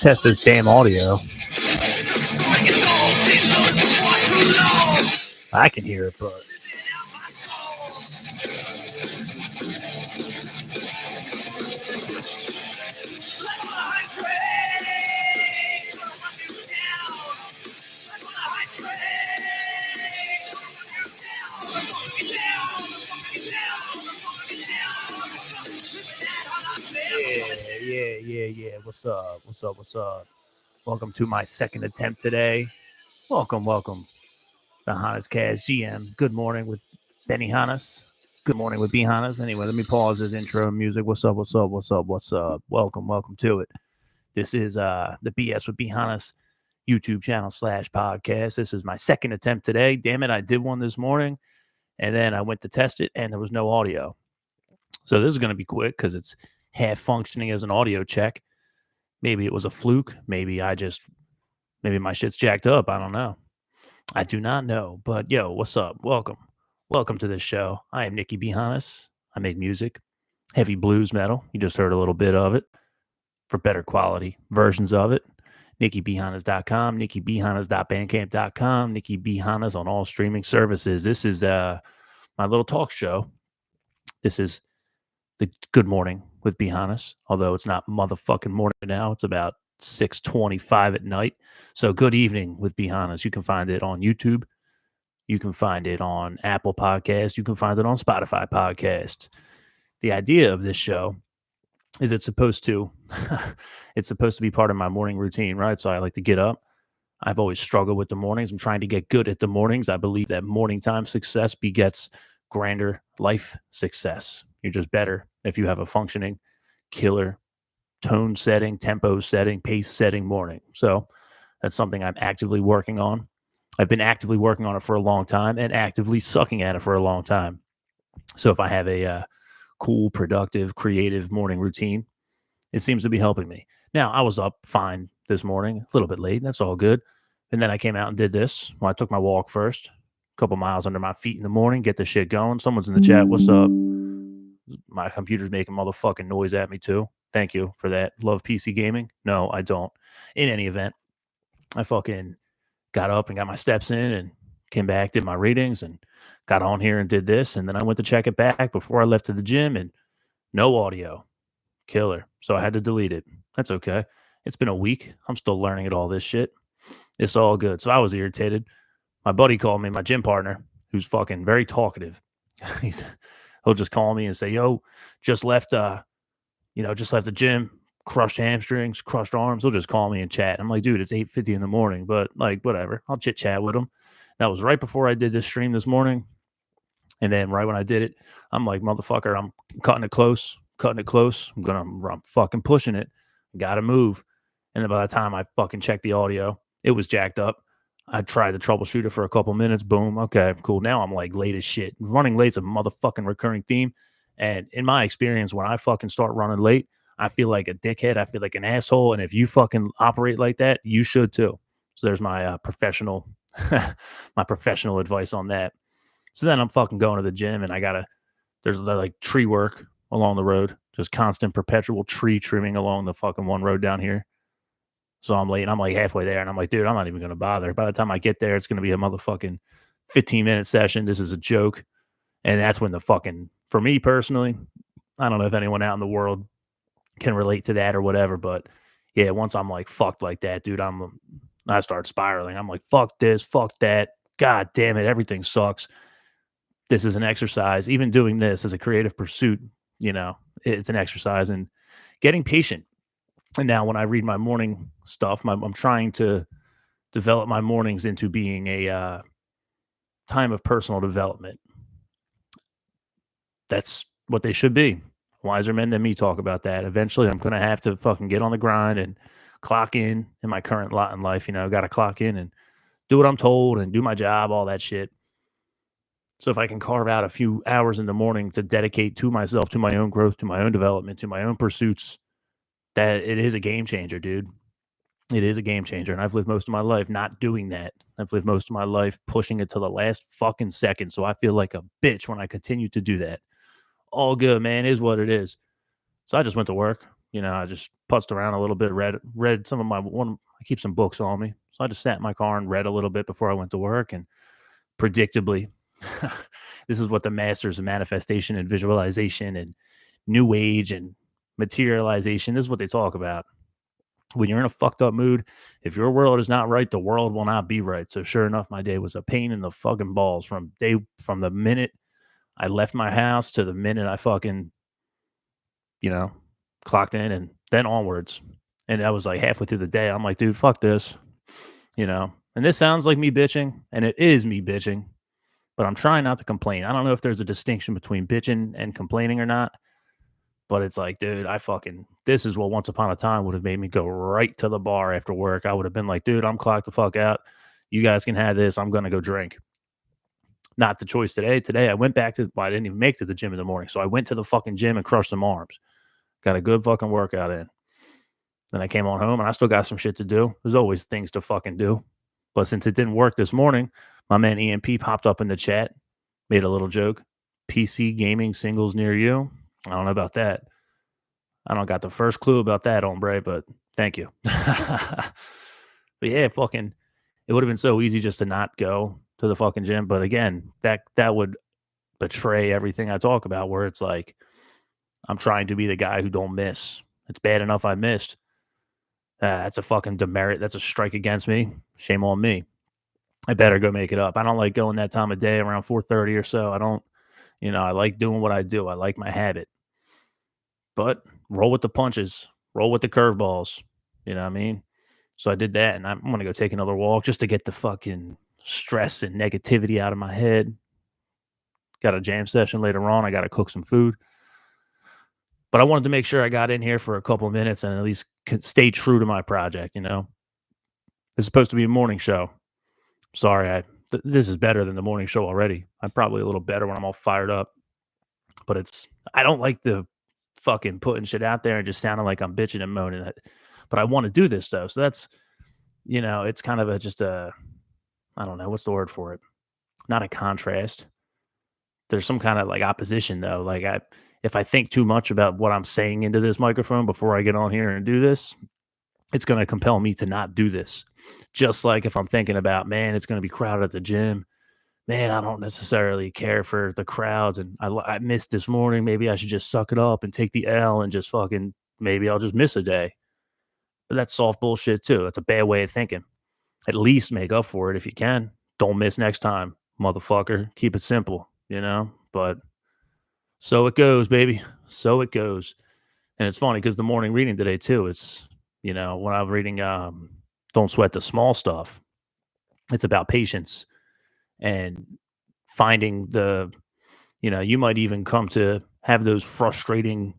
test this damn audio. I can hear it, but yeah. What's up? Welcome to my second attempt today. Welcome. The Hannas Cast GM. Good morning with Benny Hannas. Good morning with B Hannas. Anyway, let me pause this intro music. What's up? Welcome to it. This is the BS with B Hannas YouTube channel / podcast. This is my second attempt today. Damn it, I did one this morning, and then I went to test it, and there was no audio. So this is going to be quick because it's half functioning as an audio check. Maybe it was a fluke. Maybe my shit's jacked up. I don't know. I do not know. But yo, what's up? Welcome to this show. I am Nicky B. Hannas. I make music, heavy blues metal. You just heard a little bit of it. For better quality versions of it, nickybhannas.com, nickybhannas.bandcamp.com, Nicky B. Hannas on all streaming services. This is my little talk show. This is the Good Morning with B. Hannas, although it's not motherfucking morning now. It's about 6:25 at night. So good evening with B. Hannas. You can find it on YouTube. You can find it on Apple Podcasts. You can find it on Spotify Podcasts. The idea of this show is it's supposed to be part of my morning routine, right? So I like to get up. I've always struggled with the mornings. I'm trying to get good at the mornings. I believe that morning time success begets grander life success. You're just better if you have a functioning, killer, tone setting, tempo setting, pace setting morning. So that's something I'm actively working on. I've been actively working on it for a long time and actively sucking at it for a long time. So if I have a cool, productive, creative morning routine, it seems to be helping me. Now, I was up fine this morning, a little bit late. That's all good. And then I came out and did this. Well, I took my walk first, a couple miles under my feet in the morning, get the shit going. Someone's in the chat. What's up? My computer's making motherfucking noise at me too. Thank you for that. Love PC gaming? No, I don't. In any event, I fucking got up and got my steps in and came back, did my readings and got on here and did this. And then I went to check it back before I left to the gym and no audio. Killer. So I had to delete it. That's okay. It's been a week. I'm still learning at all this shit. It's all good. So I was irritated. My buddy called me, my gym partner, who's fucking very talkative. He'll just call me and say, yo, just left the gym, crushed hamstrings, crushed arms. He'll just call me and chat. I'm like, dude, it's 8:50 in the morning, but like, whatever. I'll chit chat with him. That was right before I did this stream this morning. And then right when I did it, I'm like, motherfucker, I'm cutting it close. I'm fucking pushing it. Got to move. And then by the time I fucking checked the audio, it was jacked up. I tried to troubleshoot it for a couple minutes. Boom. Okay, cool. Now I'm like late as shit. Running late's a motherfucking recurring theme. And in my experience, when I fucking start running late, I feel like a dickhead. I feel like an asshole. And if you fucking operate like that, you should too. So there's my professional advice on that. So then I'm fucking going to the gym and there's like tree work along the road, just constant perpetual tree trimming along the fucking one road down here. So I'm late and I'm like halfway there and I'm like, dude, I'm not even going to bother. By the time I get there, it's going to be a motherfucking 15-minute session. This is a joke. And that's when for me personally, I don't know if anyone out in the world can relate to that or whatever, but yeah, once I'm like fucked like that, dude, I start spiraling. I'm like, fuck this, fuck that. God damn it. Everything sucks. This is an exercise. Even doing this as a creative pursuit, it's an exercise in getting patient. And now when I read my morning stuff, I'm trying to develop my mornings into being a time of personal development. That's what they should be. Wiser men than me talk about that. Eventually, I'm going to have to fucking get on the grind and clock in my current lot in life. Got to clock in and do what I'm told and do my job, all that shit. So if I can carve out a few hours in the morning to dedicate to myself, to my own growth, to my own development, to my own pursuits, that it is a game changer, dude. It is a game changer. And I've lived most of my life not doing that. I've lived most of my life pushing it to the last fucking second. So I feel like a bitch when I continue to do that. All good, man. Is what it is. So I just went to work, I just putzed around a little bit, read some of I keep some books on me. So I just sat in my car and read a little bit before I went to work. And predictably, this is what the masters of manifestation and visualization and new age and materialization, this is what they talk about. When you're in a fucked up mood, if your world is not right, the world will not be right. So sure enough, my day was a pain in the fucking balls from the minute I left my house to the minute I fucking, you know, clocked in and then onwards. And that was like halfway through the day. I'm like, dude, fuck this, And this sounds like me bitching, and it is me bitching, but I'm trying not to complain. I don't know if there's a distinction between bitching and complaining or not, but it's like, dude, this is what once upon a time would have made me go right to the bar after work. I would have been like, dude, I'm clocked the fuck out. You guys can have this. I'm going to go drink. Not the choice today. Today, I went back I didn't even make it to the gym in the morning. So I went to the fucking gym and crushed some arms. Got a good fucking workout in. Then I came on home and I still got some shit to do. There's always things to fucking do. But since it didn't work this morning, my man EMP popped up in the chat, made a little joke. PC gaming singles near you. I don't know about that. I don't got the first clue about that, hombre, but thank you. But yeah, it would have been so easy just to not go to the fucking gym. But again, that would betray everything I talk about, where it's like, I'm trying to be the guy who don't miss. It's bad enough I missed. That's a fucking demerit. That's a strike against me. Shame on me. I better go make it up. I don't like going that time of day around 4:30 or so. I don't, I like doing what I do. I like my habit. But roll with the punches, roll with the curveballs. You know what I mean? So I did that, and I'm going to go take another walk just to get the fucking stress and negativity out of my head. Got a jam session later on. I got to cook some food. But I wanted to make sure I got in here for a couple of minutes and at least stay true to my project, It's supposed to be a morning show. Sorry, this is better than the morning show already. I'm probably a little better when I'm all fired up. But I don't like the fucking putting shit out there and just sounding like I'm bitching and moaning. But I want to do this, though. So that's, it's kind of I don't know, what's the word for it? Not a contrast. There's some kind of like opposition, though. Like if I think too much about what I'm saying into this microphone before I get on here and do this, it's going to compel me to not do this. Just like if I'm thinking about, man, it's going to be crowded at the gym. Man, I don't necessarily care for the crowds, and I missed this morning. Maybe I should just suck it up and take the L and just maybe I'll just miss a day. But that's soft bullshit too. That's a bad way of thinking. At least make up for it if you can. Don't miss next time, motherfucker. Keep it simple, But so it goes, baby. So it goes. And it's funny because the morning reading today too, it's, when I'm reading Don't Sweat the Small Stuff, it's about patience and finding you might even come to have those frustrating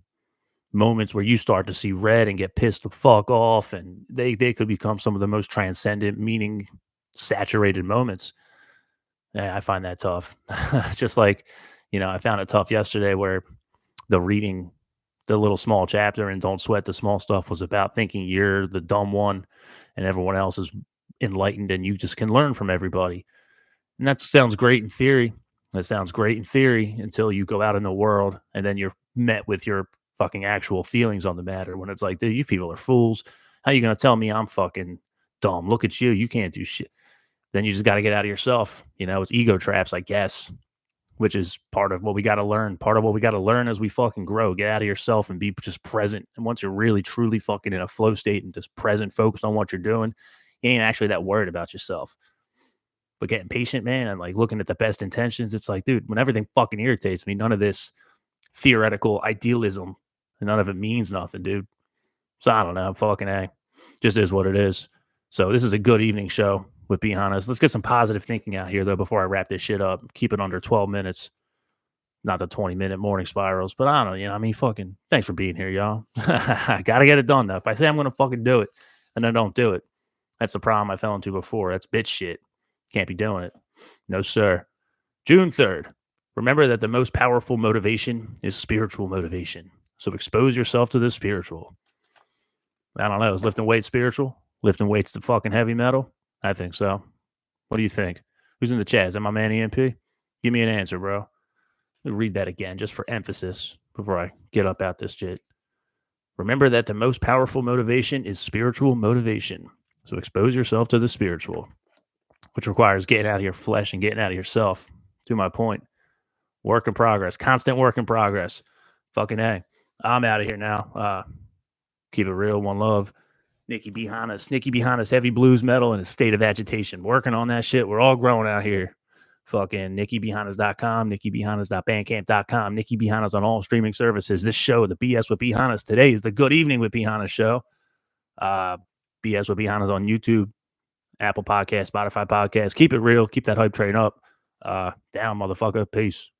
moments where you start to see red and get pissed the fuck off, and they could become some of the most transcendent, meaning saturated moments. Yeah, I find that tough. Just like, I found it tough yesterday where the little small chapter in Don't Sweat the Small Stuff was about thinking you're the dumb one and everyone else is enlightened and you just can learn from everybody. And that sounds great in theory. That sounds great in theory until you go out in the world and then you're met with your fucking actual feelings on the matter, when it's like, dude, you people are fools. How are you going to tell me I'm fucking dumb? Look at you. You can't do shit. Then you just got to get out of yourself. It's ego traps, I guess, which is part of what we got to learn. Part of what we got to learn as we fucking grow. Get out of yourself and be just present. And once you're really, truly fucking in a flow state and just present, focused on what you're doing, you ain't actually that worried about yourself. But getting patient, man, and like looking at the best intentions, it's like, dude, when everything fucking irritates me, none of this theoretical idealism, and none of it means nothing, dude. So I don't know, fucking A. Just is what it is. So this is a good evening show with B. Hannas. Let's get some positive thinking out here, though, before I wrap this shit up. Keep it under 12 minutes. Not the 20-minute morning spirals, but I don't know, fucking thanks for being here, y'all. I gotta get it done, though. If I say I'm gonna fucking do it, and I don't do it, that's the problem I fell into before. That's bitch shit. Can't be doing it. No, sir. June 3rd. Remember that the most powerful motivation is spiritual motivation. So expose yourself to the spiritual. I don't know. Is lifting weights spiritual? Lifting weights to fucking heavy metal? I think so. What do you think? Who's in the chat? Is that my man EMP? Give me an answer, bro. Let me read that again just for emphasis before I get up out this shit. Remember that the most powerful motivation is spiritual motivation. So expose yourself to the spiritual, which requires getting out of your flesh and getting out of yourself. To my point, work in progress, constant work in progress. Fucking A. I'm out of here now. Keep it real. One love. Nikki B. Hannas. Nikki B. Hannas, heavy blues metal in a state of agitation. Working on that shit. We're all growing out here. Fucking NikkiBHannas.com, NikkiBHannas.bandcamp.com, Nikki B. Hannas on all streaming services. This show, the BS with B. Hannas, today is the Good Evening with B. Hannas show. BS with B. Hannas on YouTube, Apple Podcast, Spotify Podcast. Keep it real. Keep that hype train up. Down, motherfucker. Peace.